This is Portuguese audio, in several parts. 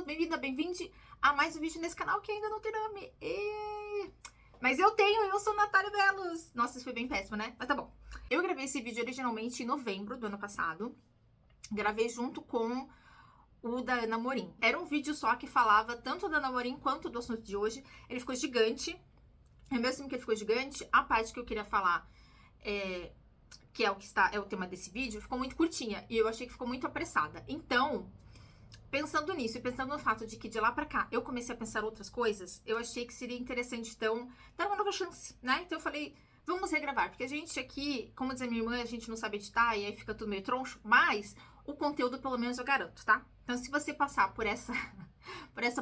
bem-vinda, bem-vinde a mais um vídeo nesse canal que ainda não tem nome. Mas eu sou Natália Belos. Nossa, isso foi bem péssimo, né? Mas tá bom. Eu gravei esse vídeo originalmente em novembro do ano passado. Gravei junto com o da Ana Morim. Era um vídeo só que falava tanto da Ana Morim quanto do assunto de hoje. Ele ficou gigante. E mesmo que ele ficou gigante, a parte que eu queria falar, que é o tema desse vídeo, ficou muito curtinha. E eu achei que ficou muito apressada. Então, pensando nisso e pensando no fato de que de lá pra cá eu comecei a pensar outras coisas, eu achei que seria interessante, então, dar uma nova chance, né? Então eu falei, vamos regravar, porque a gente aqui, como diz a minha irmã, a gente não sabe editar e aí fica tudo meio troncho, mas o conteúdo pelo menos eu garanto, tá? Então se você passar por essa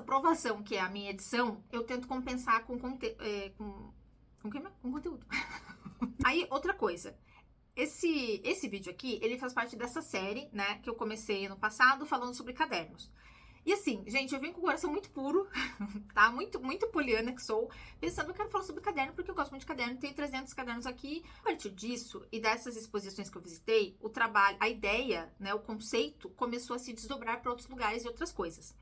provação que é a minha edição, eu tento compensar com conteúdo. Aí, outra coisa. Esse vídeo aqui, ele faz parte dessa série, né, que eu comecei ano passado falando sobre cadernos. E assim, gente, eu vim com o coração muito puro, tá? Muito poliana que sou, pensando que eu quero falar sobre caderno, porque eu gosto muito de caderno, tem 300 cadernos aqui. A partir disso, e dessas exposições que eu visitei, o trabalho, a ideia, né, o conceito, começou a se desdobrar para outros lugares e outras coisas.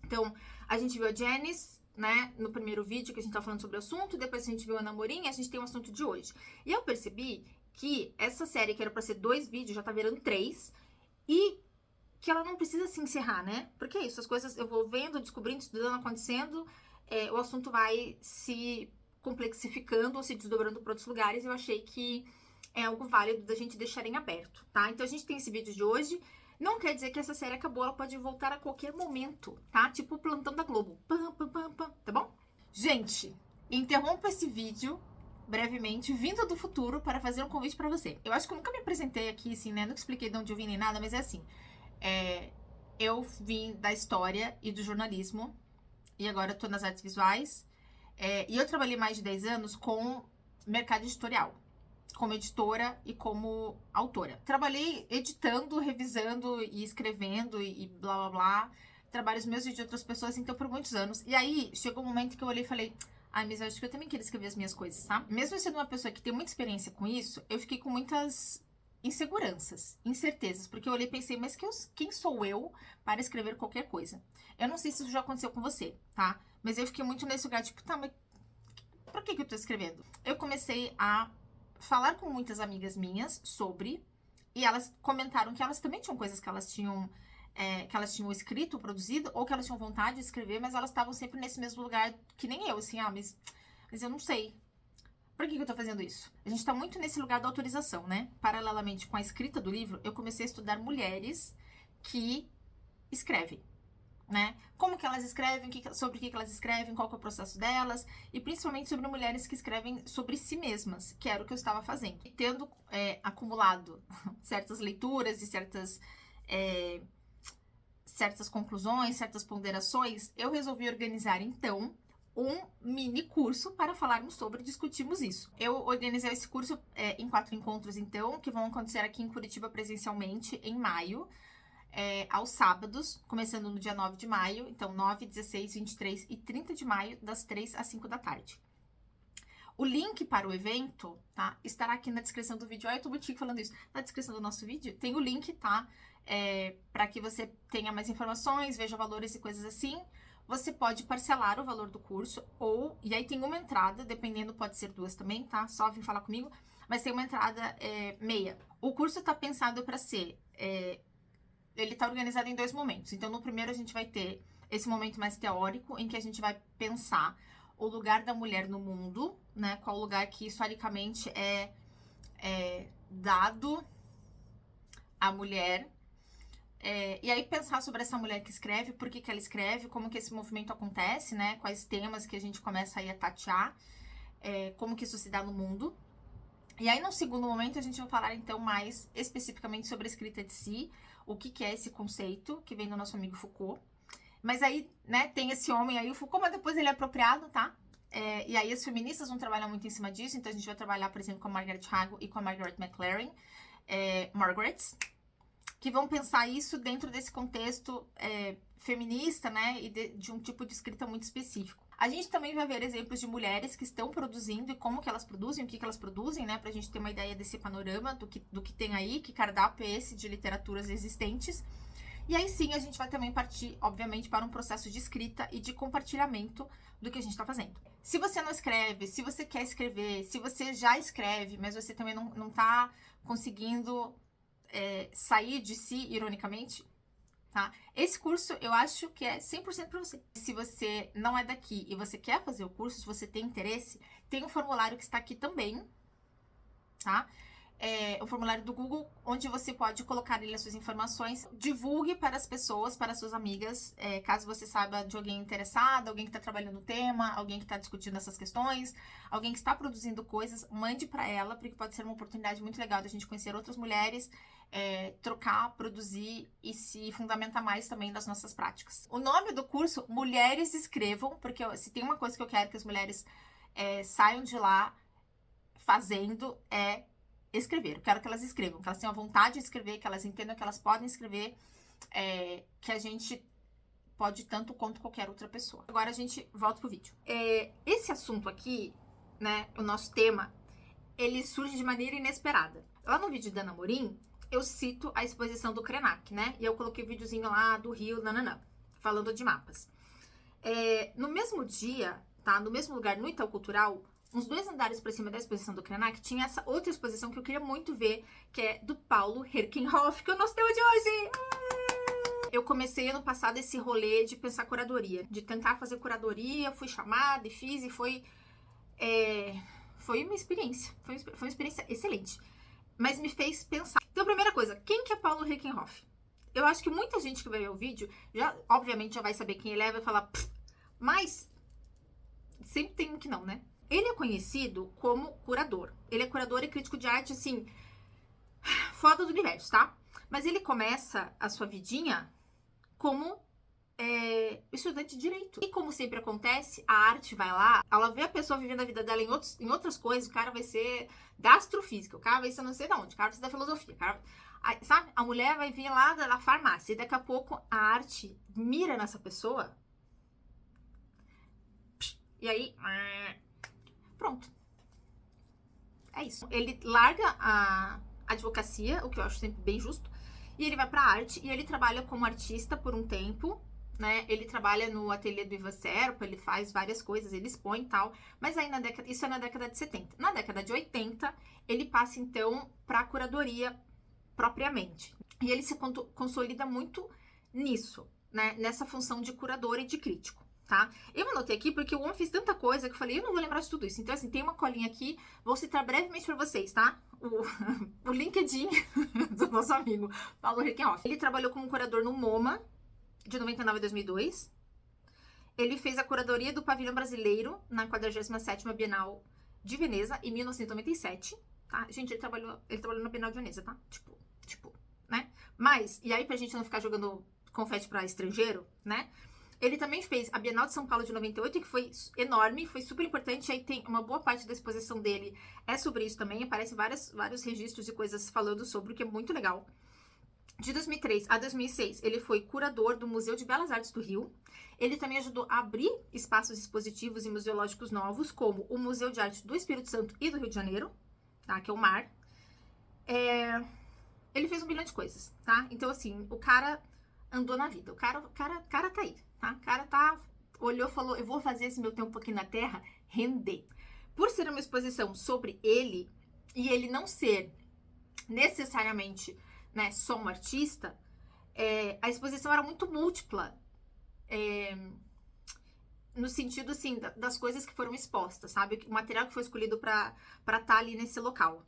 Então, a gente viu a Janice, né, no primeiro vídeo que a gente tá falando sobre o assunto, depois a gente viu a Ana Morim e a gente tem o assunto de hoje. E eu percebi que essa série, que era pra ser 2 vídeos, já tá virando 3, e que ela não precisa se encerrar, né? Porque é isso, as coisas eu vou vendo, descobrindo, estudando, acontecendo, o assunto vai se complexificando ou se desdobrando para outros lugares, e eu achei que é algo válido da gente deixar em aberto, tá? Então a gente tem esse vídeo de hoje, não quer dizer que essa série acabou, ela pode voltar a qualquer momento, tá? Tipo o plantão da Globo, tá bom? Gente, interrompa esse vídeo brevemente, vindo do futuro, para fazer um convite pra você. Eu acho que eu nunca me apresentei aqui, assim, né? Nunca expliquei de onde eu vim nem nada, mas é assim. Eu vim da história e do jornalismo, e agora eu tô nas artes visuais. E eu trabalhei mais de 10 anos com mercado editorial, como editora e como autora. Trabalhei editando, revisando e escrevendo e blá blá blá. Trabalhos meus e de outras pessoas, então, por muitos anos. E aí, chegou um momento que eu olhei e falei, ai, mas eu acho que eu também queria escrever as minhas coisas, tá? Mesmo sendo uma pessoa que tem muita experiência com isso, eu fiquei com muitas inseguranças, incertezas, porque eu olhei e pensei, mas quem sou eu para escrever qualquer coisa? Eu não sei se isso já aconteceu com você, tá? Mas eu fiquei muito nesse lugar, tipo, tá, mas por que eu tô escrevendo? Eu comecei a falar com muitas amigas minhas sobre, e elas comentaram que elas também tinham coisas que elas tinham escrito, produzido, ou que elas tinham vontade de escrever, mas elas estavam sempre nesse mesmo lugar que nem eu, assim, mas eu não sei. Por que eu tô fazendo isso? A gente tá muito nesse lugar da autorização, né? Paralelamente com a escrita do livro, eu comecei a estudar mulheres que escrevem, né? Como que elas escrevem, sobre o que elas escrevem, qual que é o processo delas, e principalmente sobre mulheres que escrevem sobre si mesmas, que era o que eu estava fazendo. E tendo acumulado certas leituras e certas conclusões, certas ponderações, eu resolvi organizar, então, um mini curso para falarmos sobre e discutirmos isso. Eu organizei esse curso em 4 encontros, então, que vão acontecer aqui em Curitiba presencialmente em maio, aos sábados, começando no dia 9 de maio, então 9, 16, 23 e 30 de maio, das 3 às 5 da tarde. O link para o evento, tá, estará aqui na descrição do vídeo. Eu tô muito chique falando isso. Na descrição do nosso vídeo tem o link, tá? Para que você tenha mais informações, veja valores e coisas assim. Você pode parcelar o valor do curso, e aí tem uma entrada, dependendo, pode ser 2 também, tá? Só vem falar comigo, mas tem uma entrada meia. O curso tá pensado para ser, ele tá organizado em 2 momentos. Então, no primeiro a gente vai ter esse momento mais teórico, em que a gente vai pensar o lugar da mulher no mundo, né? Qual lugar que historicamente é dado à mulher. E aí pensar sobre essa mulher que escreve, por que ela escreve, como que esse movimento acontece, né? Quais temas que a gente começa aí a tatear, como que isso se dá no mundo. E aí, no segundo momento, a gente vai falar, então, mais especificamente sobre a escrita de si, o que é esse conceito, que vem do nosso amigo Foucault. Mas aí, né, tem esse homem aí, o Foucault, mas depois ele é apropriado, tá? E aí as feministas vão trabalhar muito em cima disso, então a gente vai trabalhar, por exemplo, com a Margaret Hago e com a Margaret McLaren, Margarets, que vão pensar isso dentro desse contexto feminista, né, e de um tipo de escrita muito específico. A gente também vai ver exemplos de mulheres que estão produzindo e como que elas produzem, o que elas produzem, né, pra gente ter uma ideia desse panorama do que tem aí, que cardápio é esse de literaturas existentes. E aí sim a gente vai também partir, obviamente, para um processo de escrita e de compartilhamento do que a gente tá fazendo. Se você não escreve, se você quer escrever, se você já escreve, mas você também não tá conseguindo sair de si, ironicamente, tá? Esse curso eu acho que é 100% para você. Se você não é daqui e você quer fazer o curso, se você tem interesse, tem um formulário que está aqui também, tá? O formulário do Google, onde você pode colocar ali as suas informações. Divulgue para as pessoas, para as suas amigas, caso você saiba de alguém interessado, alguém que está trabalhando no tema, alguém que está discutindo essas questões, alguém que está produzindo coisas, mande para ela, porque pode ser uma oportunidade muito legal da gente conhecer outras mulheres, trocar, produzir e se fundamentar mais também das nossas práticas. O nome do curso, Mulheres Escrevam, porque se tem uma coisa que eu quero que as mulheres saiam de lá fazendo escrever. Eu quero que elas escrevam, que elas tenham a vontade de escrever, que elas entendam que elas podem escrever, que a gente pode tanto quanto qualquer outra pessoa. Agora a gente volta pro vídeo. Esse assunto aqui, né, o nosso tema, ele surge de maneira inesperada. Lá no vídeo da Ana Morim, eu cito a exposição do Krenak, né, e eu coloquei o videozinho lá do Rio, nananã, falando de mapas. No mesmo dia, tá, no mesmo lugar, no Itaú Cultural, uns 2 andares por cima da exposição do Krenak, tinha essa outra exposição que eu queria muito ver, que é do Paulo Herkenhoff, que é o nosso tema de hoje. Eu comecei ano passado esse rolê de pensar curadoria, de tentar fazer curadoria, fui chamada e fiz, e foi uma experiência, foi uma experiência excelente, mas me fez pensar. Então, primeira coisa, quem que é Paulo Herkenhoff? Eu acho que muita gente que vai ver o vídeo, obviamente já vai saber quem ele é, vai falar, mas sempre tem um que não, né? Ele é conhecido como curador. Ele é curador e crítico de arte, assim, foda do universo, tá? Mas ele começa a sua vidinha como estudante de direito. E como sempre acontece, a arte vai lá, ela vê a pessoa vivendo a vida dela em outras coisas, o cara vai ser da astrofísica, o cara vai ser não sei de onde, o cara vai ser da filosofia, sabe? A mulher vai vir lá da farmácia e daqui a pouco a arte mira nessa pessoa e aí... Pronto. É isso. Ele larga a advocacia, o que eu acho sempre bem justo, e ele vai pra arte, e ele trabalha como artista por um tempo, né? Ele trabalha no ateliê do Ivan Serpa, ele faz várias coisas, ele expõe e tal, mas aí isso é na década de 70. Na década de 80, ele passa então pra curadoria propriamente. E ele se consolida muito nisso, né? Nessa função de curador e de crítico. Tá? Eu anotei aqui porque o homem fez tanta coisa que eu falei, eu não vou lembrar de tudo isso. Então, assim, tem uma colinha aqui, vou citar brevemente pra vocês, tá? O LinkedIn do nosso amigo Paulo Herkenhoff. Ele trabalhou como curador no MoMA, de 99 a 2002. Ele fez a curadoria do Pavilhão Brasileiro na 47ª Bienal de Veneza, em 1997, tá? Gente, ele trabalhou na Bienal de Veneza, tá? Tipo, né? Mas, e aí pra gente não ficar jogando confete pra estrangeiro, né? Ele também fez a Bienal de São Paulo de 98, que foi enorme, foi super importante. Aí tem uma boa parte da exposição dele sobre isso também. Aparece vários registros e coisas falando sobre, o que é muito legal. De 2003 a 2006, ele foi curador do Museu de Belas Artes do Rio. Ele também ajudou a abrir espaços expositivos e museológicos novos, como o Museu de Arte do Espírito Santo e do Rio de Janeiro, tá? Que é o MAR. Ele fez um bilhão de coisas, tá? Então, assim, o cara andou na vida. O cara tá aí. O cara olhou e falou, eu vou fazer esse meu tempo aqui na Terra render. Por ser uma exposição sobre ele, e ele não ser necessariamente, né, só um artista, a exposição era muito múltipla, no sentido, assim, das coisas que foram expostas, sabe? O material que foi escolhido para estar ali nesse local.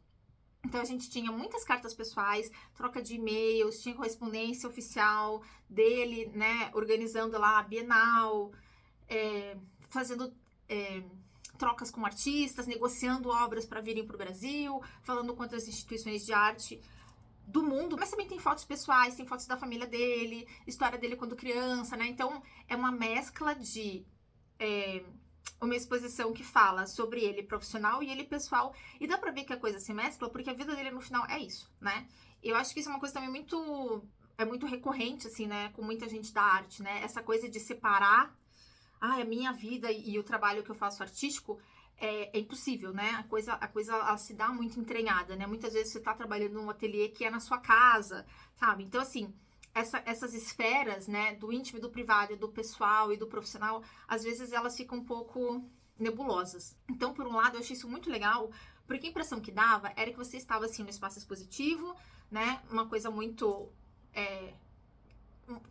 Então, a gente tinha muitas cartas pessoais, troca de e-mails, tinha correspondência oficial dele, né, organizando lá a Bienal, fazendo trocas com artistas, negociando obras para virem para o Brasil, falando com outras instituições de arte do mundo. Mas também tem fotos pessoais, tem fotos da família dele, história dele quando criança, né? Então, é uma mescla de... uma exposição que fala sobre ele profissional e ele pessoal, e dá pra ver que a coisa se mescla, porque a vida dele no final é isso, né? Eu acho que isso é uma coisa também muito recorrente, assim, né, com muita gente da arte, né? Essa coisa de separar a minha vida e o trabalho que eu faço artístico é impossível, né? A coisa ela se dá muito entranhada, né? Muitas vezes você tá trabalhando num ateliê que é na sua casa, sabe? Então, assim, essas esferas, né, do íntimo e do privado, e do pessoal e do profissional, às vezes elas ficam um pouco nebulosas. Então, por um lado, eu achei isso muito legal, porque a impressão que dava era que você estava, assim, no espaço expositivo, né, uma coisa muito...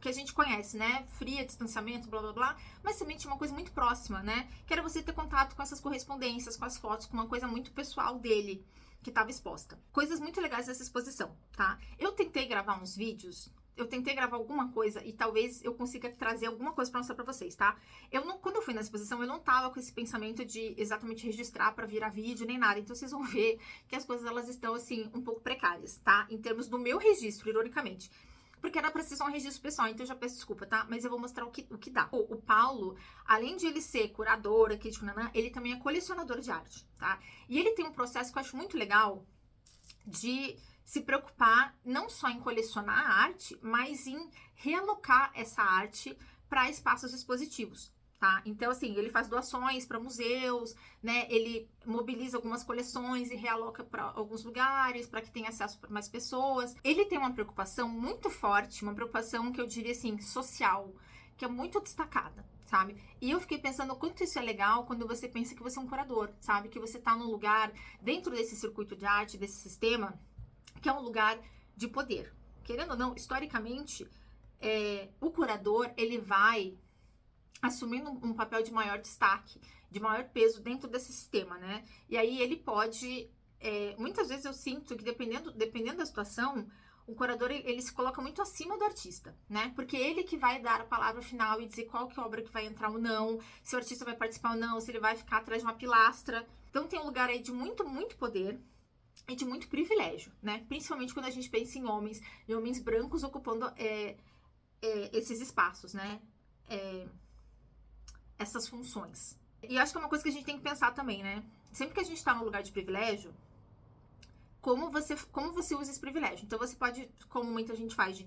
que a gente conhece, né? Fria, distanciamento, blá, blá, blá. Mas também tinha uma coisa muito próxima, né? Que era você ter contato com essas correspondências, com as fotos, com uma coisa muito pessoal dele, que estava exposta. Coisas muito legais dessa exposição, tá? Eu tentei gravar uns vídeos, eu tentei gravar alguma coisa e talvez eu consiga trazer alguma coisa pra mostrar pra vocês, tá? Quando eu fui na exposição, eu não tava com esse pensamento de exatamente registrar pra virar vídeo nem nada. Então vocês vão ver que as coisas, elas estão, assim, um pouco precárias, tá? Em termos do meu registro, ironicamente. Porque era pra ser só um registro pessoal, então eu já peço desculpa, tá? Mas eu vou mostrar o que dá. O Paulo, além de ele ser curador, crítico, ele também é colecionador de arte, tá? E ele tem um processo que eu acho muito legal de se preocupar não só em colecionar a arte, mas em realocar essa arte para espaços expositivos. Tá? Então, assim, ele faz doações para museus, né? Ele mobiliza algumas coleções e realoca para alguns lugares para que tenha acesso para mais pessoas. Ele tem uma preocupação muito forte, uma preocupação que eu diria assim, social, que é muito destacada, sabe? E eu fiquei pensando o quanto isso é legal quando você pensa que você é um curador, sabe? Que você tá num lugar dentro desse circuito de arte, desse sistema, que é um lugar de poder. Querendo ou não, historicamente, o curador, ele vai assumindo um papel de maior destaque, de maior peso dentro desse sistema, né? E aí ele pode... muitas vezes eu sinto que dependendo da situação, o curador, ele se coloca muito acima do artista, né? Porque ele que vai dar a palavra final e dizer qual que é a obra que vai entrar ou não, se o artista vai participar ou não, se ele vai ficar atrás de uma pilastra. Então tem um lugar aí de muito, muito poder e de muito privilégio, né? Principalmente quando a gente pensa em homens, e homens brancos ocupando esses espaços, né? Essas funções. E acho que é uma coisa que a gente tem que pensar também, né? Sempre que a gente tá num lugar de privilégio, como você usa esse privilégio. Então você pode, como muita gente faz,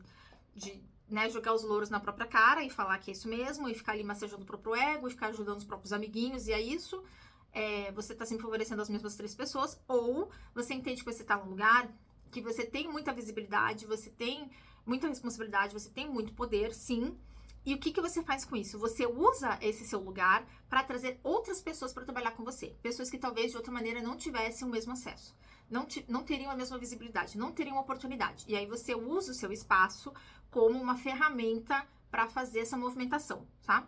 né, jogar os louros na própria cara e falar que é isso mesmo, e ficar ali massageando o próprio ego, e ficar ajudando os próprios amiguinhos, e é isso. Você tá sempre favorecendo as mesmas 3 pessoas, ou você entende que você tá num lugar que você tem muita visibilidade, você tem muita responsabilidade, você tem muito poder, sim. E o que você faz com isso? Você usa esse seu lugar para trazer outras pessoas para trabalhar com você. Pessoas que talvez de outra maneira não tivessem o mesmo acesso. Não teriam a mesma visibilidade, não teriam oportunidade. E aí você usa o seu espaço como uma ferramenta para fazer essa movimentação, tá?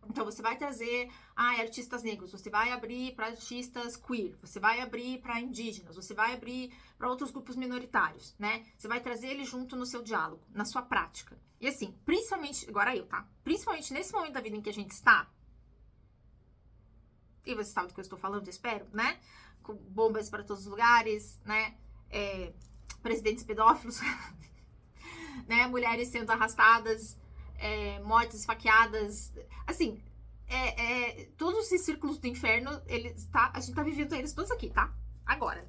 Então você vai trazer artistas negros, você vai abrir para artistas queer, você vai abrir para indígenas, você vai abrir para outros grupos minoritários, né? Você vai trazer eles junto no seu diálogo, na sua prática. E assim, principalmente, agora tá? Principalmente nesse momento da vida em que a gente está, e você sabe do que eu estou falando, eu espero, né? Com bombas para todos os lugares, né? Presidentes pedófilos, né? Mulheres sendo arrastadas, mortes esfaqueadas, assim, todos esses círculos do inferno, a gente tá vivendo eles todos aqui, tá? Agora,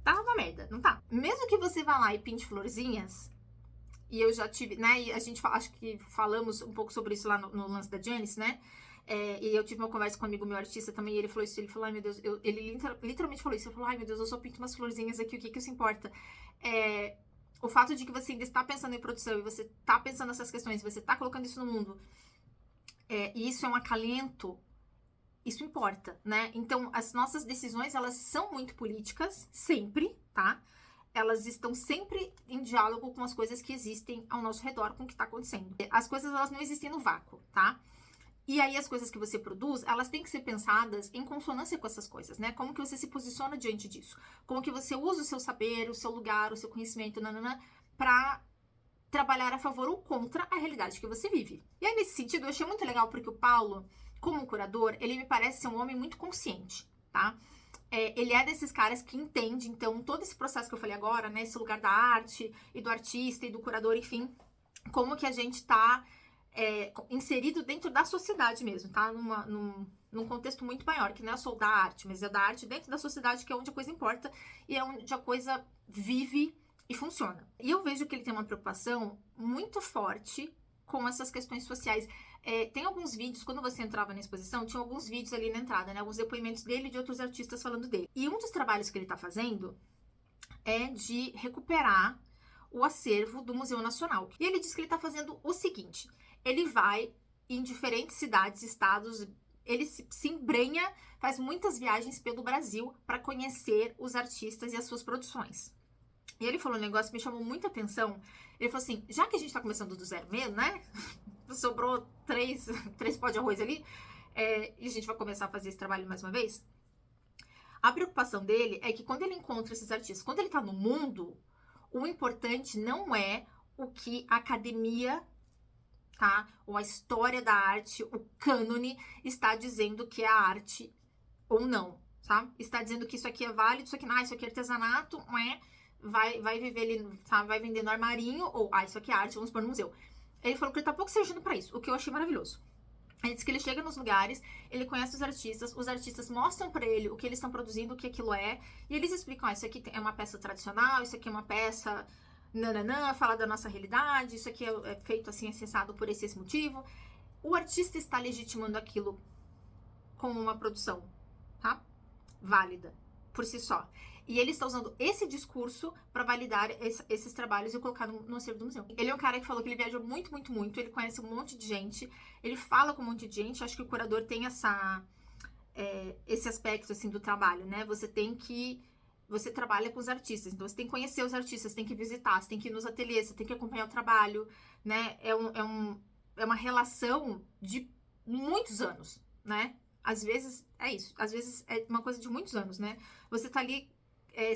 tá uma merda, não tá? Mesmo que você vá lá e pinte florzinhas, e eu já tive, né, e a gente, acho que falamos um pouco sobre isso lá no lance da Janice, né, e eu tive uma conversa com um amigo meu artista também, e ele falou isso, ele falou, ai meu Deus, ele literalmente falou isso, ele falou, ai meu Deus, eu só pinto umas florzinhas aqui, o que isso importa? O fato de que você ainda está pensando em produção e você está pensando nessas questões, você está colocando isso no mundo, e isso é um acalento, isso importa, né? Então, as nossas decisões, elas são muito políticas, sempre, tá? Elas estão sempre em diálogo com as coisas que existem ao nosso redor, com o que está acontecendo. As coisas, elas não existem no vácuo, tá? E aí, as coisas que você produz, elas têm que ser pensadas em consonância com essas coisas, né? Como que você se posiciona diante disso? Como que você usa o seu saber, o seu lugar, o seu conhecimento, pra trabalhar a favor ou contra a realidade que você vive. E aí, nesse sentido, eu achei muito legal, porque o Paulo, como curador, ele me parece ser um homem muito consciente, tá? Ele é desses caras que entende, então, todo esse processo que eu falei agora, né? Esse lugar da arte, e do artista, e do curador, enfim, como que a gente tá inserido dentro da sociedade mesmo, tá? Num contexto muito maior, que não é só da arte, mas é da arte dentro da sociedade, que é onde a coisa importa, e é onde a coisa vive e funciona. E eu vejo que ele tem uma preocupação muito forte com essas questões sociais. Tem alguns vídeos, quando você entrava na exposição, tinha alguns vídeos ali na entrada, né? Alguns depoimentos dele e de outros artistas falando dele. E um dos trabalhos que ele tá fazendo é de recuperar o acervo do Museu Nacional. E ele diz que ele está fazendo o seguinte, ele vai em diferentes cidades, estados, ele se embrenha, faz muitas viagens pelo Brasil para conhecer os artistas e as suas produções. E ele falou um negócio que me chamou muita atenção. Ele falou assim, já que a gente tá começando do zero mesmo, né? Sobrou três pó de arroz ali, e a gente vai começar a fazer esse trabalho mais uma vez. A preocupação dele é que quando ele encontra esses artistas, quando ele tá no mundo, o importante não é o que a academia, tá? Ou a história da arte, o cânone, está dizendo que é a arte ou não, sabe? Está dizendo que isso aqui é válido, isso aqui não, isso aqui é artesanato, não é? Vai viver ali, sabe? Vai vender no armarinho, ou, isso aqui é arte, vamos pôr no museu. Ele falou que ele tá pouco se agindo pra isso, o que eu achei maravilhoso. Ele disse que ele chega nos lugares, ele conhece os artistas mostram pra ele o que eles estão produzindo, o que aquilo é, e eles explicam, isso aqui é uma peça tradicional, isso aqui é uma peça nananã, fala da nossa realidade, isso aqui é feito assim, acessado por esse motivo. O artista está legitimando aquilo como uma produção, tá? Válida, por si só. E ele está usando esse discurso para validar esses trabalhos e colocar no acervo do museu. Ele é um cara que falou que ele viajou muito, muito, muito. Ele conhece um monte de gente. Ele fala com um monte de gente. Acho que o curador tem esse aspecto, assim, do trabalho, né? Você trabalha com os artistas. Então, você tem que conhecer os artistas, você tem que visitar, você tem que ir nos ateliês, você tem que acompanhar o trabalho, né? É uma relação de muitos anos, né? Às vezes é isso. Às vezes é uma coisa de muitos anos, né? Você tá ali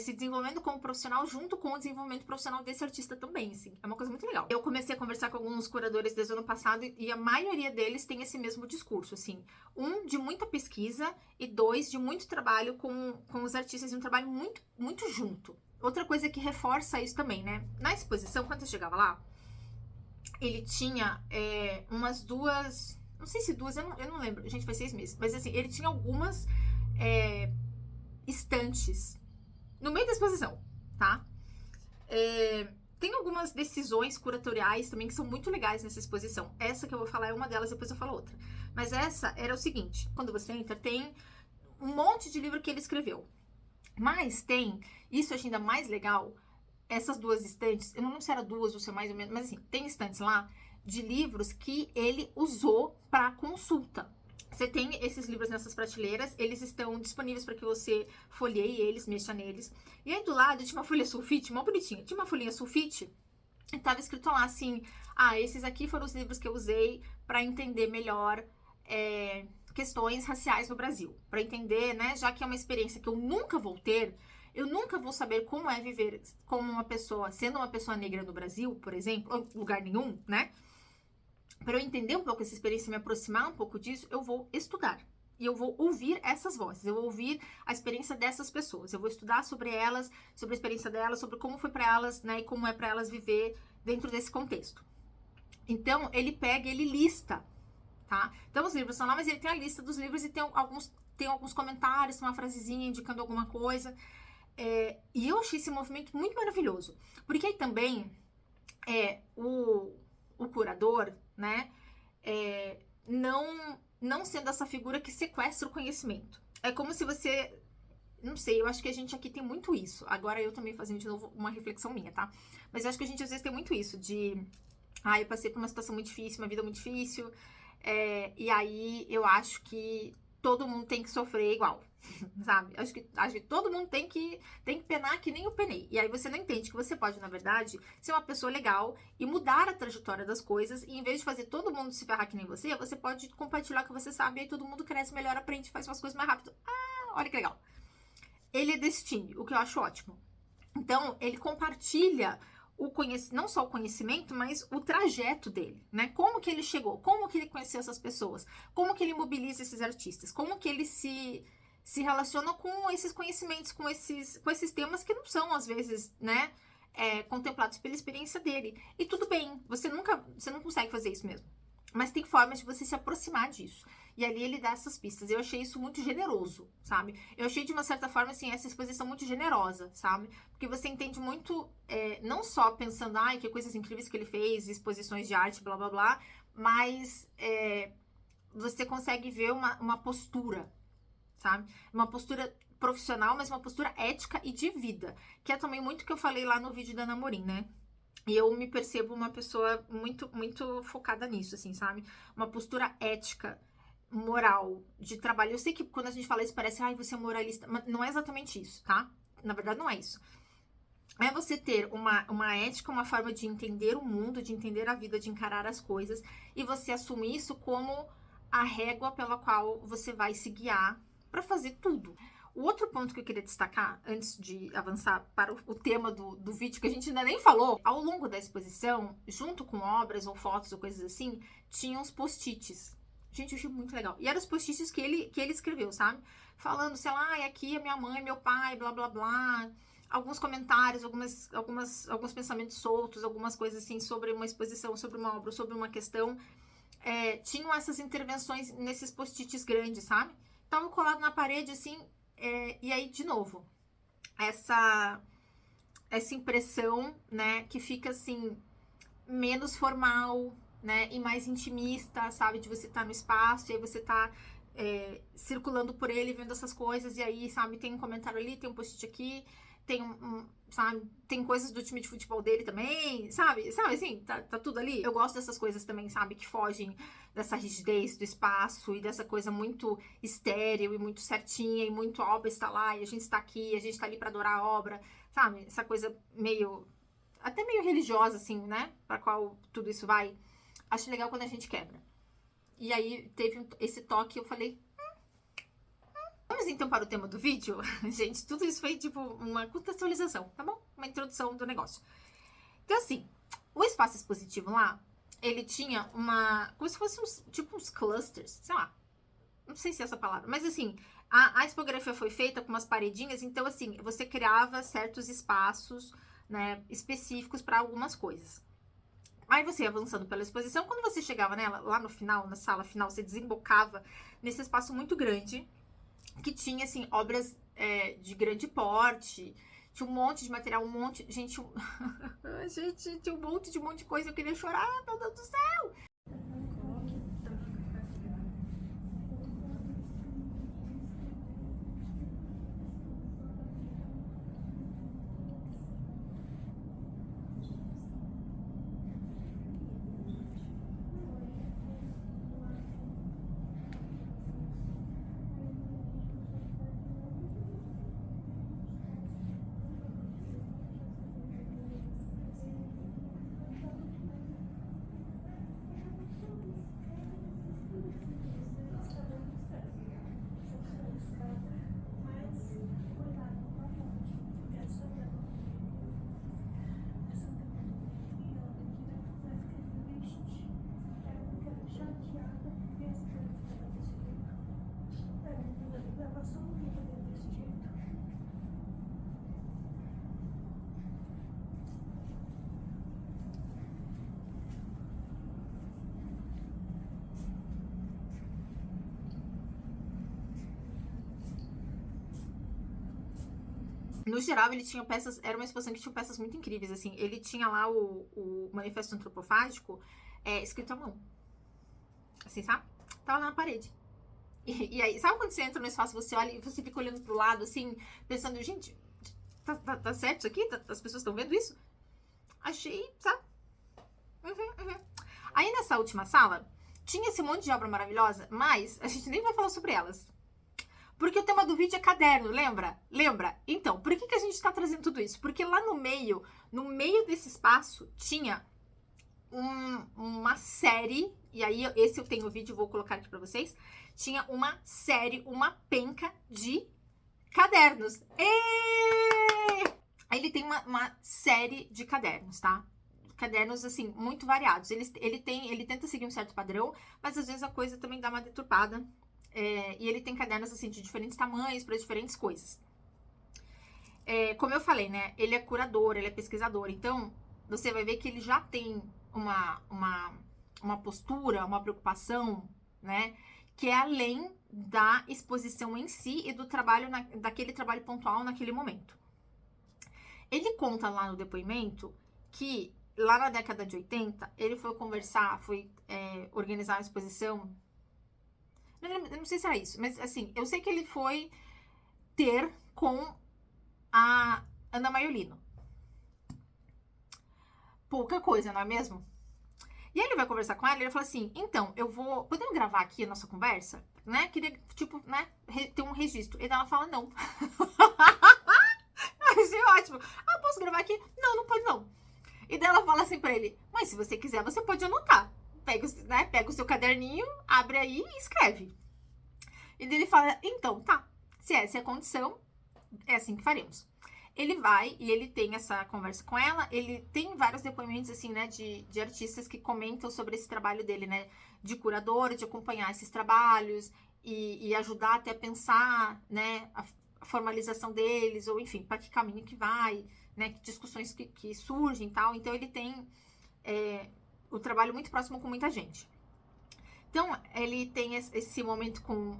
se desenvolvendo como profissional junto com o desenvolvimento profissional desse artista também, assim. É uma coisa muito legal. Eu comecei a conversar com alguns curadores desde o ano passado e a maioria deles tem esse mesmo discurso, assim. Um, de muita pesquisa e dois, de muito trabalho com os artistas e um trabalho muito, muito junto. Outra coisa que reforça isso também, né? Na exposição, quando eu chegava lá, ele tinha umas duas... Não sei se duas, eu não lembro. Gente, faz 6 meses. Mas assim, ele tinha algumas estantes no meio da exposição, tá? Tem algumas decisões curatoriais também que são muito legais nessa exposição. Essa que eu vou falar é uma delas, depois eu falo outra. Mas essa era o seguinte, quando você entra, tem um monte de livro que ele escreveu. Mas tem, isso eu achei ainda mais legal, essas duas estantes, eu não lembro se era duas ou se é mais ou menos, mas assim, tem estantes lá de livros que ele usou para consulta. Você tem esses livros nessas prateleiras, eles estão disponíveis para que você folheie eles, mexa neles. E aí do lado tinha uma folha sulfite, mó bonitinha, tinha uma folhinha sulfite, e tava escrito lá assim, esses aqui foram os livros que eu usei para entender melhor questões raciais no Brasil. Para entender, né, já que é uma experiência que eu nunca vou ter, eu nunca vou saber como é viver como uma pessoa, sendo uma pessoa negra no Brasil, por exemplo, ou em lugar nenhum, né? Para eu entender um pouco essa experiência e me aproximar um pouco disso, eu vou estudar. E eu vou ouvir essas vozes, eu vou ouvir a experiência dessas pessoas. Eu vou estudar sobre elas, sobre a experiência delas, sobre como foi para elas, né? E como é para elas viver dentro desse contexto. Então, ele pega, ele lista, tá? Então, os livros estão lá, mas ele tem a lista dos livros e tem alguns comentários, tem uma frasezinha indicando alguma coisa. E eu achei esse movimento muito maravilhoso. Porque aí também, o curador, né, não sendo essa figura que sequestra o conhecimento. É como se você, não sei, eu acho que a gente aqui tem muito isso. Agora eu também fazendo de novo uma reflexão minha, tá? Mas eu acho que a gente às vezes tem muito isso de, eu passei por uma situação muito difícil, uma vida muito difícil, e aí eu acho que todo mundo tem que sofrer igual, sabe? Acho que todo mundo tem que penar que nem eu penei. E aí você não entende que você pode, na verdade, ser uma pessoa legal e mudar a trajetória das coisas. E em vez de fazer todo mundo se ferrar que nem você pode compartilhar o que você sabe. E aí todo mundo cresce melhor, aprende, faz umas coisas mais rápido. Olha que legal. Ele é desse time, o que eu acho ótimo. Então, ele compartilha não só o conhecimento, mas o trajeto dele, né? Como que ele chegou, como que ele conheceu essas pessoas, como que ele mobiliza esses artistas, como que ele se relaciona com esses conhecimentos, com esses temas que não são, às vezes, né, contemplados pela experiência dele. E tudo bem, você não consegue fazer isso mesmo. Mas tem formas de você se aproximar disso. E ali ele dá essas pistas. Eu achei isso muito generoso, sabe? Eu achei, de uma certa forma, assim, essa exposição muito generosa, sabe? Porque você entende muito, não só pensando, que coisas incríveis que ele fez, exposições de arte, blá, blá, blá, mas você consegue ver uma postura, sabe? Uma postura profissional, mas uma postura ética e de vida. Que é também muito o que eu falei lá no vídeo da Ana Morim, né? E eu me percebo uma pessoa muito, muito focada nisso, assim, sabe? Uma postura ética, moral, de trabalho. Eu sei que quando a gente fala isso parece, ai, você é moralista, mas não é exatamente isso, tá? Na verdade, não é isso. É você ter uma ética, uma forma de entender o mundo, de entender a vida, de encarar as coisas, e você assumir isso como a régua pela qual você vai se guiar para fazer tudo. O outro ponto que eu queria destacar, antes de avançar para o tema do vídeo, que a gente ainda nem falou, ao longo da exposição, junto com obras ou fotos ou coisas assim, tinha uns post-its. Gente, eu achei muito legal. E eram os post-its que ele escreveu, sabe? Falando, sei lá, aqui é minha mãe, meu pai, blá, blá, blá. Alguns comentários, alguns pensamentos soltos, algumas coisas assim sobre uma exposição, sobre uma obra, sobre uma questão. Tinham essas intervenções nesses post-its grandes, sabe? Estavam colados na parede, assim, e aí, de novo, essa impressão, né, que fica, assim, menos formal, né, e mais intimista, sabe? De você estar no espaço, e aí você tá circulando por ele, vendo essas coisas, e aí, sabe, tem um comentário ali, tem um post-it aqui, tem sabe, tem coisas do time de futebol dele também, sabe, assim, tá tudo ali. Eu gosto dessas coisas também, sabe, que fogem dessa rigidez do espaço e dessa coisa muito estéril e muito certinha e muito a obra está lá e a gente está aqui, a gente está ali para adorar a obra, sabe, essa coisa meio, até meio religiosa, assim, né, para qual tudo isso vai. Acho legal quando a gente quebra. E aí teve esse toque, eu falei, vamos então para o tema do vídeo? Gente, tudo isso foi tipo uma contextualização, tá bom? Uma introdução do negócio. Então, assim, o espaço expositivo lá, ele tinha como se fosse tipo uns clusters, sei lá. Não sei se é essa palavra, mas assim, a expografia foi feita com umas paredinhas, então assim, você criava certos espaços, né, específicos para algumas coisas. Aí você ia avançando pela exposição, quando você chegava nela, lá no final, na sala final, você desembocava nesse espaço muito grande, que tinha, assim, obras de grande porte, tinha um monte de material, um monte. Gente, gente, tinha um monte de coisa, eu queria chorar, meu Deus do céu! No geral, ele tinha peças, era uma exposição que tinha peças muito incríveis, assim. Ele tinha lá o Manifesto Antropofágico escrito à mão. Assim, sabe? Tava lá na parede. E aí, sabe quando você entra no espaço, você olha e você fica olhando pro lado, assim, pensando, gente, tá certo isso aqui? As pessoas estão vendo isso? Achei, sabe? Aí nessa última sala, tinha esse monte de obra maravilhosa, mas a gente nem vai falar sobre elas. Porque o tema do vídeo é caderno, lembra? Lembra? Então, por que a gente está trazendo tudo isso? Porque lá no meio desse espaço, tinha uma série, e aí esse eu tenho o vídeo, vou colocar aqui pra vocês. Tinha uma série, uma penca de cadernos. Aí ele tem uma série de cadernos, tá? Cadernos, assim, muito variados. Ele tenta seguir um certo padrão, mas às vezes a coisa também dá uma deturpada. E ele tem cadernos, assim, de diferentes tamanhos, para diferentes coisas. Como eu falei, né? Ele é curador, ele é pesquisador. Então, você vai ver que ele já tem uma postura, uma preocupação, né? Que é além da exposição em si e do trabalho, daquele trabalho pontual naquele momento. Ele conta lá no depoimento que lá na década de 80, ele foi conversar, foi organizar uma exposição. Eu não sei se era isso, mas assim, eu sei que ele foi ter com a Ana Maiolino. pouca coisa, não é mesmo? E aí ele vai conversar com ela e ele fala assim, então, podemos gravar aqui a nossa conversa? Né? Queria, tipo, né, ter um registro. E daí ela fala, não. Achei ótimo. Ah, posso gravar aqui? Não, não pode não. E daí ela fala assim pra ele, mas se você quiser, você pode anotar. Pega o seu caderninho, abre aí e escreve. E daí ele fala, então, tá. Se essa é a condição, é assim que faremos. Ele vai e ele tem essa conversa com ela. Ele tem vários depoimentos, assim, né, de artistas que comentam sobre esse trabalho dele, né, de curador, de acompanhar esses trabalhos e ajudar até a pensar, né, a formalização deles, ou enfim, para que caminho que vai, né, que discussões que surgem e tal. Então, ele tem o trabalho muito próximo com muita gente. Então, ele tem esse momento com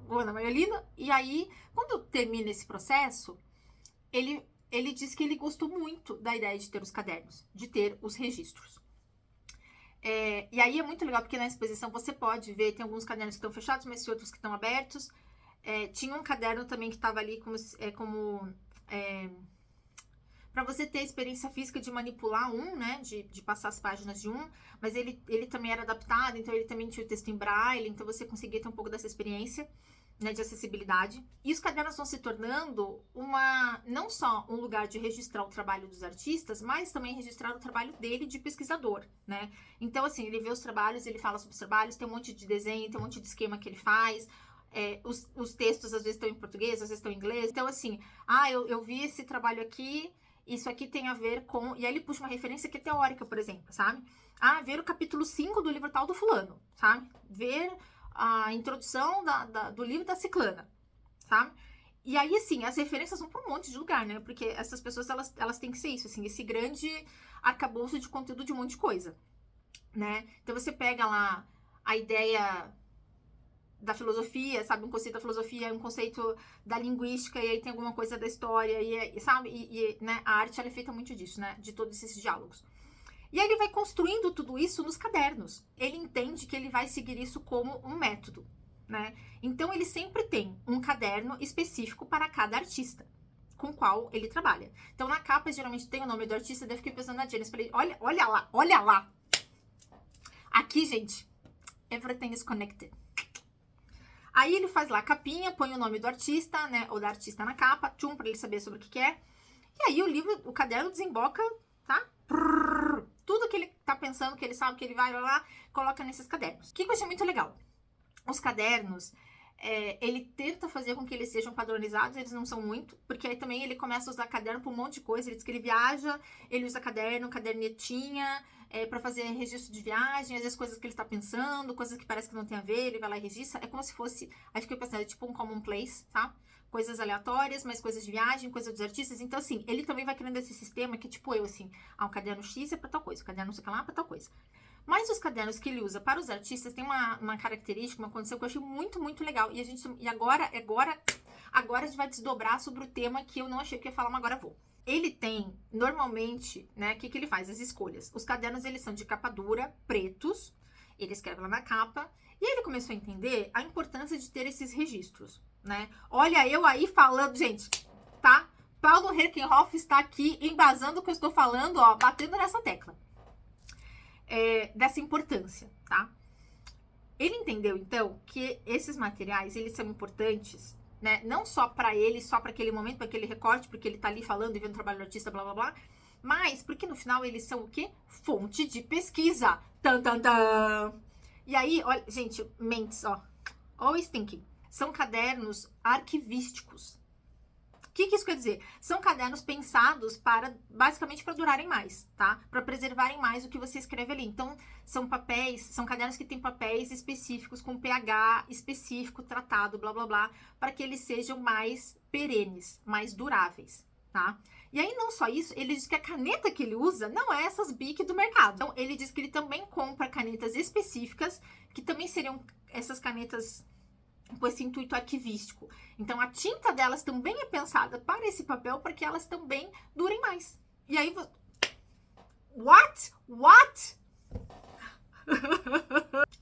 o Ana Maiolino, e aí, quando termina esse processo, ele diz que ele gostou muito da ideia de ter os cadernos, de ter os registros. E aí é muito legal, porque na exposição você pode ver, tem alguns cadernos que estão fechados, mas tem outros que estão abertos. Tinha um caderno também que estava ali para você ter a experiência física de manipular né, de passar as páginas de mas ele também era adaptado, então ele também tinha o texto em braille, então você conseguia ter um pouco dessa experiência, né, de acessibilidade. E os cadernos vão se tornando não só um lugar de registrar o trabalho dos artistas, mas também registrar o trabalho dele de pesquisador, né? Então, assim, ele vê os trabalhos, ele fala sobre os trabalhos, tem um monte de desenho, tem um monte de esquema que ele faz. Os textos às vezes estão em português, às vezes estão em inglês. Então, assim, eu vi esse trabalho aqui, isso aqui tem a ver com... E aí ele puxa uma referência que é teórica, por exemplo, sabe? Ver o capítulo 5 do livro tal do fulano, sabe? Ver a introdução do livro da ciclana, sabe? E aí, assim, as referências vão para um monte de lugar, né? Porque essas pessoas, elas têm que ser isso, assim, esse grande arcabouço de conteúdo de um monte de coisa, né? Então, você pega lá a ideia da filosofia, sabe? Um conceito da filosofia, um conceito da linguística, e aí tem alguma coisa da história, sabe? Né? A arte, ela é feita muito disso, né? De todos esses diálogos. E aí ele vai construindo tudo isso nos cadernos. Ele entende que ele vai seguir isso como um método, né? Então ele sempre tem um caderno específico para cada artista com o qual ele trabalha. Então na capa geralmente tem o nome do artista, daí eu fiquei pensando na Janice, falei, olha lá. Aqui, gente, everything is connected. Aí ele faz lá a capinha, põe o nome do artista, né, ou da artista na capa, para ele saber sobre o que é. E aí o caderno desemboca, tá? Tudo que ele tá pensando, que ele sabe que ele vai lá, coloca nesses cadernos. O que eu achei muito legal? Os cadernos, ele tenta fazer com que eles sejam padronizados, eles não são muito, porque aí também ele começa a usar caderno pra um monte de coisa. Ele diz que ele viaja, ele usa cadernetinha, pra fazer registro de viagem, às vezes coisas que ele tá pensando, coisas que parece que não tem a ver, ele vai lá e registra. É como se fosse, acho que eu pensei, tipo um commonplace, tá? Coisas aleatórias, mas coisas de viagem, coisas dos artistas. Então, assim, ele também vai criando esse sistema que, tipo eu, assim, um caderno X é pra tal coisa, o caderno não sei o que lá é pra tal coisa. Mas os cadernos que ele usa para os artistas tem uma característica, uma condição que eu achei muito, muito legal. E agora a gente vai desdobrar sobre o tema que eu não achei que ia falar, mas agora vou. Ele tem, normalmente, né, o que ele faz? As escolhas. Os cadernos, eles são de capa dura, pretos, ele escreve lá na capa, e aí ele começou a entender a importância de ter esses registros, né? Olha eu aí falando, gente, tá? Paulo Herkenhoff está aqui embasando o que eu estou falando, ó, batendo nessa tecla. Dessa importância, tá? Ele entendeu, então, que esses materiais, eles são importantes, né? Não só para ele, só para aquele momento, para aquele recorte, porque ele tá ali falando e vendo o trabalho do artista, blá, blá, blá. Mas, porque no final eles são o quê? Fonte de pesquisa. Tan, tan, tan. E aí, olha, gente, mentes, ó. Always thinking. São cadernos arquivísticos. O que isso quer dizer? São cadernos pensados basicamente para durarem mais, tá? Para preservarem mais o que você escreve ali. Então, são cadernos que têm papéis específicos, com pH específico, tratado, blá, blá, blá, para que eles sejam mais perenes, mais duráveis, tá? E aí, não só isso, ele diz que a caneta que ele usa não é essas Bic do mercado. Então, ele diz que ele também compra canetas específicas, que também seriam essas canetas com esse intuito arquivístico. Então, a tinta delas também é pensada para esse papel, para que elas também durem mais. E aí, What?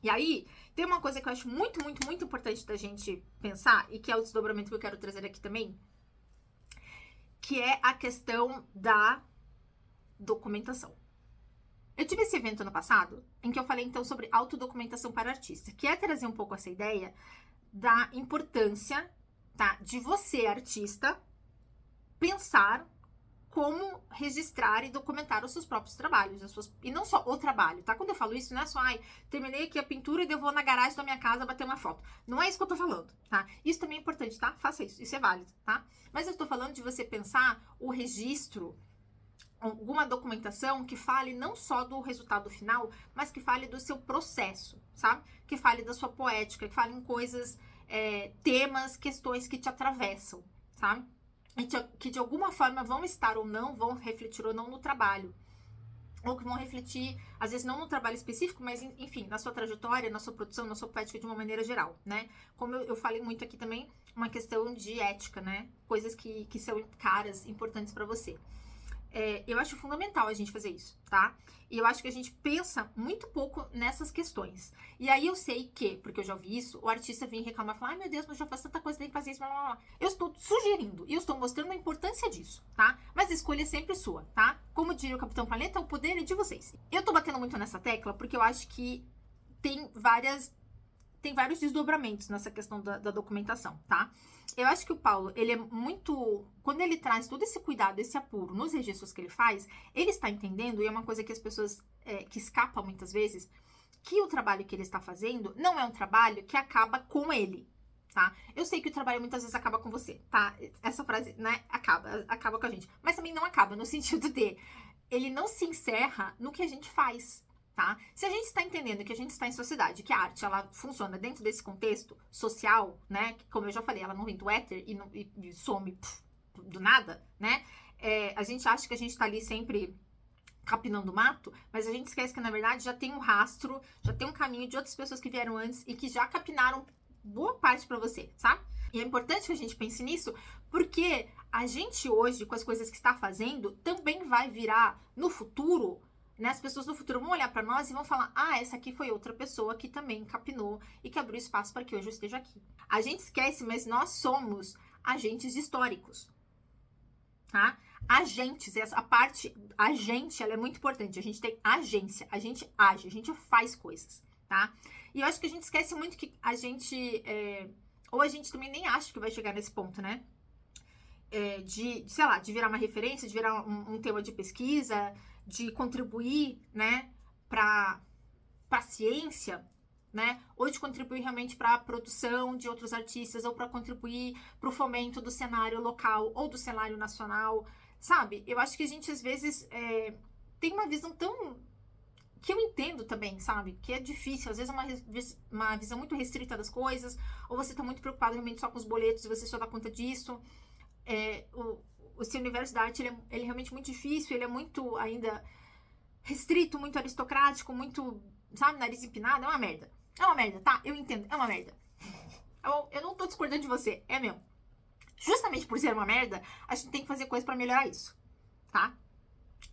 E aí, tem uma coisa que eu acho muito, muito, muito importante da gente pensar, e que é o desdobramento que eu quero trazer aqui também, que é a questão da documentação. Eu tive esse evento ano passado, em que eu falei então sobre autodocumentação para artista, que é trazer um pouco essa ideia da importância, tá, de você, artista, pensar como registrar e documentar os seus próprios trabalhos, e não só o trabalho, tá? Quando eu falo isso, não é só, terminei aqui a pintura e eu vou na garagem da minha casa bater uma foto. Não é isso que eu tô falando, tá? Isso também é importante, tá? Faça isso é válido, tá? Mas eu tô falando de você pensar o registro, alguma documentação que fale não só do resultado final, mas que fale do seu processo, sabe? Que fale da sua poética, que fale em coisas, temas, questões que te atravessam, sabe? Que de alguma forma vão estar ou não, vão refletir ou não no trabalho. Ou que vão refletir, às vezes não no trabalho específico, mas enfim, na sua trajetória, na sua produção, na sua poética de uma maneira geral, né? Como eu falei muito aqui também, uma questão de ética, né? Coisas que são caras, importantes pra você. Eu acho fundamental a gente fazer isso, tá? E eu acho que a gente pensa muito pouco nessas questões. E aí eu sei que, porque eu já ouvi isso, o artista vem reclamar e fala, ai meu Deus, mas eu já faço tanta coisa, tem que fazer isso, blá, blá, blá. Eu estou sugerindo e eu estou mostrando a importância disso, tá? Mas a escolha é sempre sua, tá? Como diria o Capitão Planeta, o poder é de vocês. Eu tô batendo muito nessa tecla porque eu acho que tem vários desdobramentos nessa questão da documentação, tá? Eu acho que o Paulo, ele é muito... Quando ele traz todo esse cuidado, esse apuro nos registros que ele faz, ele está entendendo, e é uma coisa que as pessoas que escapam muitas vezes, que o trabalho que ele está fazendo não é um trabalho que acaba com ele, tá? Eu sei que o trabalho muitas vezes acaba com você, tá? Essa frase, né, acaba com a gente. Mas também não acaba, no sentido de... Ele não se encerra no que a gente faz, tá? Se a gente está entendendo que a gente está em sociedade, que a arte ela funciona dentro desse contexto social, né? Que, como eu já falei, ela não vem do éter e some do nada, né? A gente acha que a gente está ali sempre capinando mato, mas a gente esquece que na verdade já tem um rastro, já tem um caminho de outras pessoas que vieram antes e que já capinaram boa parte para você, sabe? E é importante que a gente pense nisso, porque a gente hoje, com as coisas que está fazendo, também vai virar no futuro, né? As pessoas no futuro vão olhar para nós e vão falar, essa aqui foi outra pessoa que também capinou e que abriu espaço para que hoje eu esteja aqui. A gente esquece, mas nós somos agentes históricos, tá? Agentes, essa parte, agente, ela é muito importante. A gente tem agência, a gente age, a gente faz coisas, tá? E eu acho que a gente esquece muito que a gente, ou a gente também nem acha que vai chegar nesse ponto, né? Sei lá, de virar uma referência, de virar um tema de pesquisa, de contribuir, né, para a ciência, né, ou de contribuir realmente para a produção de outros artistas, ou para contribuir para o fomento do cenário local ou do cenário nacional, sabe? Eu acho que a gente, às vezes, tem uma visão tão... que eu entendo também, sabe? Que é difícil, às vezes é uma visão muito restrita das coisas, ou você tá muito preocupado realmente só com os boletos e você só dá conta disso. Esse universo da arte, ele é realmente muito difícil, ele é muito ainda restrito, muito aristocrático, muito, sabe, nariz empinado, é uma merda. É uma merda, tá? Eu entendo, é uma merda. Eu não tô discordando de você, é mesmo. Justamente por ser uma merda, a gente tem que fazer coisa pra melhorar isso, tá?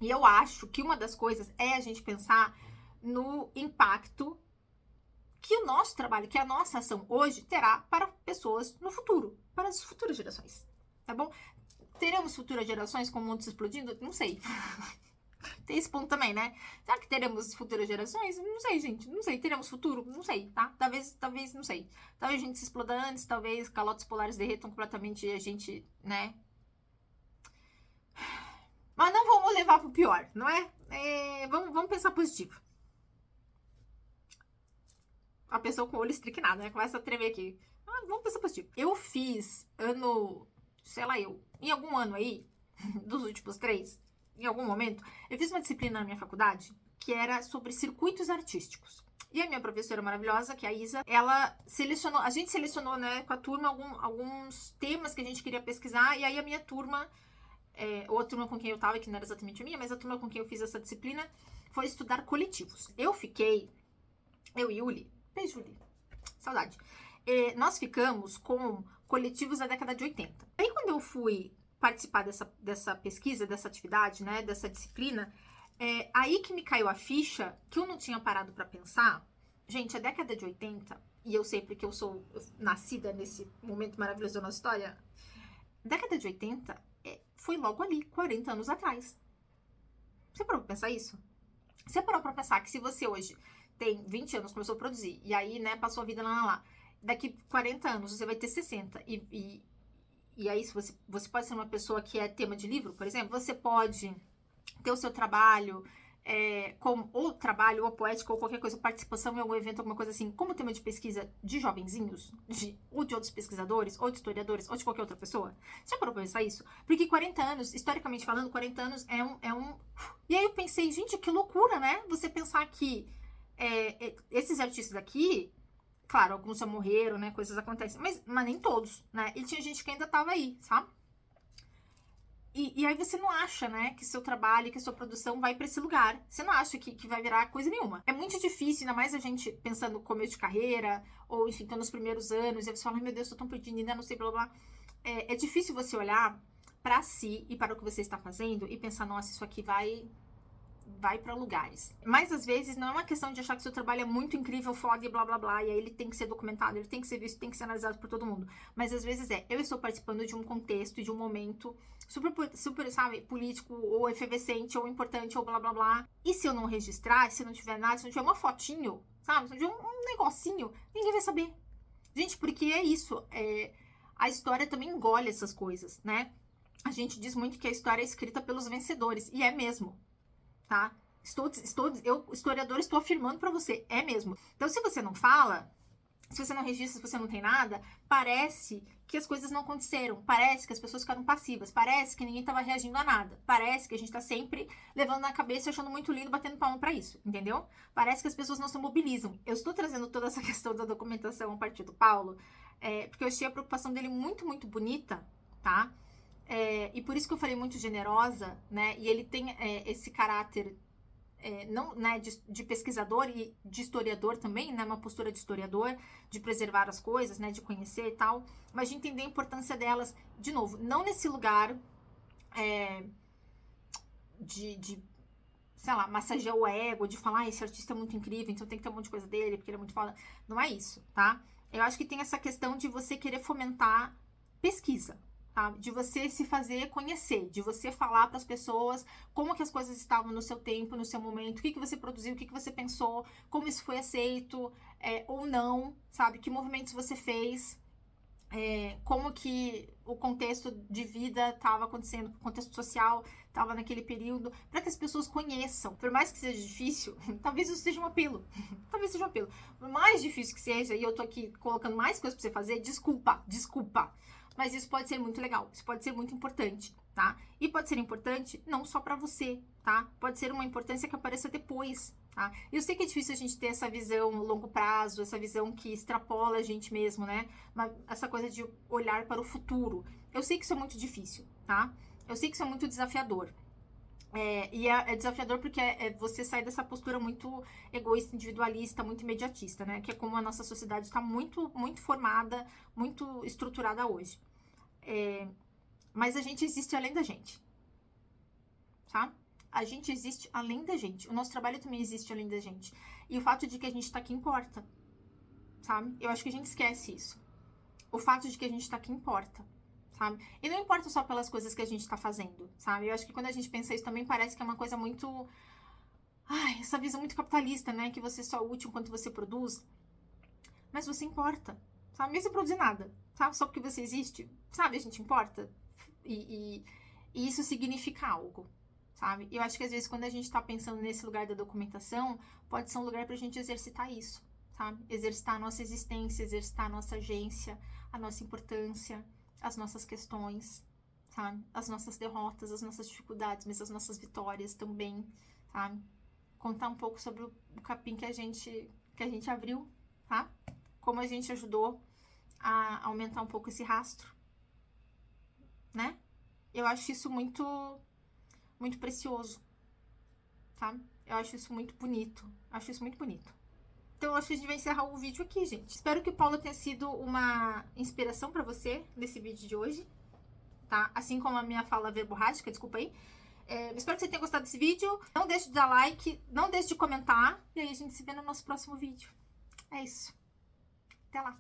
E eu acho que uma das coisas é a gente pensar no impacto que o nosso trabalho, que a nossa ação hoje terá para pessoas no futuro, para as futuras gerações, tá bom? Teremos futuras gerações com o mundo se explodindo? Não sei. Tem esse ponto também, né? Será que teremos futuras gerações? Não sei, gente. Não sei. Teremos futuro? Não sei, tá? Talvez, não sei. Talvez a gente se exploda antes, talvez calotes polares derretam completamente e a gente, né? Mas não vamos levar pro pior, não é? Vamos pensar positivo. A pessoa com o olho estricnado, né? Começa a tremer aqui. Vamos pensar positivo. Eu fiz em algum ano aí, dos últimos 3, em algum momento, eu fiz uma disciplina na minha faculdade que era sobre circuitos artísticos. E a minha professora maravilhosa, que é a Isa, a gente selecionou, né, com a turma alguns temas que a gente queria pesquisar, e aí a minha turma, ou a turma com quem eu tava, que não era exatamente a minha, mas a turma com quem eu fiz essa disciplina, foi estudar coletivos. Eu e Yuli, beijo, Yuli, saudade. Nós ficamos com coletivos da década de 80. Aí quando eu fui participar dessa pesquisa, dessa atividade, né, dessa disciplina, aí que me caiu a ficha, que eu não tinha parado pra pensar. Gente, a década de 80, e eu sei porque eu sou nascida nesse momento maravilhoso da nossa história, década de 80 foi logo ali, 40 anos atrás. Você parou pra pensar isso? Você parou pra pensar que se você hoje tem 20 anos, começou a produzir, e aí, né, passou a vida lá. Daqui 40 anos, você vai ter 60. E aí, se você pode ser uma pessoa que é tema de livro, por exemplo, você pode ter o seu trabalho, ou trabalho, ou poética, ou qualquer coisa, participação em algum evento, alguma coisa assim, como tema de pesquisa de jovenzinhos, ou de outros pesquisadores, ou de historiadores, ou de qualquer outra pessoa? Você já parou pra pensar isso? Porque 40 anos, historicamente falando, 40 anos é um... E aí eu pensei, gente, que loucura, né? Você pensar que esses artistas aqui, claro, alguns já morreram, né? Coisas acontecem, mas nem todos, né? E tinha gente que ainda tava aí, sabe? E aí você não acha, né, que seu trabalho, que sua produção vai pra esse lugar. Você não acha que vai virar coisa nenhuma. É muito difícil, ainda mais a gente pensando no começo de carreira, ou enfim, tá nos primeiros anos, e aí você fala, ai meu Deus, tô tão perdida, ainda não sei, blá blá blá. É difícil você olhar pra si e para o que você está fazendo e pensar, nossa, isso aqui vai para lugares. Mas às vezes não é uma questão de achar que seu trabalho é muito incrível, foda e blá blá blá, e aí ele tem que ser documentado, ele tem que ser visto, tem que ser analisado por todo mundo. Mas às vezes eu estou participando de um contexto e de um momento super, sabe, político, ou efervescente, ou importante, ou blá blá blá. E se eu não registrar, se não tiver nada, se não tiver uma fotinho, sabe, se não tiver um negocinho, ninguém vai saber. Gente, porque é isso, a história também engole essas coisas, né? A gente diz muito que a história é escrita pelos vencedores, e é mesmo. Tá? Eu, historiador, estou afirmando pra você, é mesmo. Então, se você não fala, se você não registra, se você não tem nada, parece que as coisas não aconteceram, parece que as pessoas ficaram passivas, parece que ninguém estava reagindo a nada, parece que a gente tá sempre levando na cabeça e achando muito lindo, batendo palma pra isso, entendeu? Parece que as pessoas não se mobilizam. Eu estou trazendo toda essa questão da documentação a partir do Paulo, porque eu achei a preocupação dele muito, muito bonita, tá? E por isso que eu falei muito generosa, né? E ele tem esse caráter, não, né, de pesquisador e de historiador também, né? Uma postura de historiador, de preservar as coisas, né? De conhecer e tal, mas de entender a importância delas, de novo, não nesse lugar de sei lá, massagear o ego, de falar, esse artista é muito incrível, então tem que ter um monte de coisa dele, porque ele é muito foda. Não é isso, tá? Eu acho que tem essa questão de você querer fomentar pesquisa, tá? De você se fazer conhecer, de você falar para as pessoas como que as coisas estavam no seu tempo, no seu momento, o que você produziu, o que você pensou, como isso foi aceito ou não, sabe? Que movimentos você fez, como que o contexto de vida estava acontecendo, o contexto social estava naquele período, para que as pessoas conheçam. Por mais que seja difícil, talvez isso seja um apelo. Talvez seja um apelo. Por mais difícil que seja, e eu tô aqui colocando mais coisas para você fazer, desculpa. Mas isso pode ser muito legal, isso pode ser muito importante, tá? E pode ser importante não só para você, tá? Pode ser uma importância que apareça depois, tá? Eu sei que é difícil a gente ter essa visão a longo prazo, essa visão que extrapola a gente mesmo, né? Essa coisa de olhar para o futuro. Eu sei que isso é muito difícil, tá? Eu sei que isso é muito desafiador. E é desafiador porque você sai dessa postura muito egoísta, individualista, muito imediatista, né? Que é como a nossa sociedade está muito, muito formada, muito estruturada hoje. Mas a gente existe além da gente, tá? A gente existe além da gente. O nosso trabalho também existe além da gente. E o fato de que a gente tá aqui importa, sabe? Eu acho que a gente esquece isso. O fato de que a gente tá aqui importa, sabe? E não importa só pelas coisas que a gente tá fazendo, sabe? Eu acho que quando a gente pensa isso também parece que é uma coisa muito... Ai, essa visão muito capitalista, né? Que você é só útil enquanto você produz. Mas você importa, sabe? Mesmo sem produzir nada, sabe? Só porque você existe, sabe? A gente importa. E isso significa algo, sabe? Eu acho que às vezes quando a gente tá pensando nesse lugar da documentação, pode ser um lugar pra gente exercitar isso, sabe? Exercitar a nossa existência, exercitar a nossa agência, a nossa importância, as nossas questões, sabe? As nossas derrotas, as nossas dificuldades, mas as nossas vitórias também, sabe? Contar um pouco sobre o capim que a gente abriu, tá? Como a gente ajudou a aumentar um pouco esse rastro, né? Eu acho isso muito, muito precioso, tá? Eu acho isso muito bonito. Acho isso muito bonito. Então, eu acho que a gente vai encerrar o vídeo aqui, gente. Espero que o Paulo tenha sido uma inspiração pra você nesse vídeo de hoje, tá? Assim como a minha fala verborrágica, desculpa aí. Espero que você tenha gostado desse vídeo. Não deixe de dar like, não deixe de comentar. E aí a gente se vê no nosso próximo vídeo. É isso. Até lá.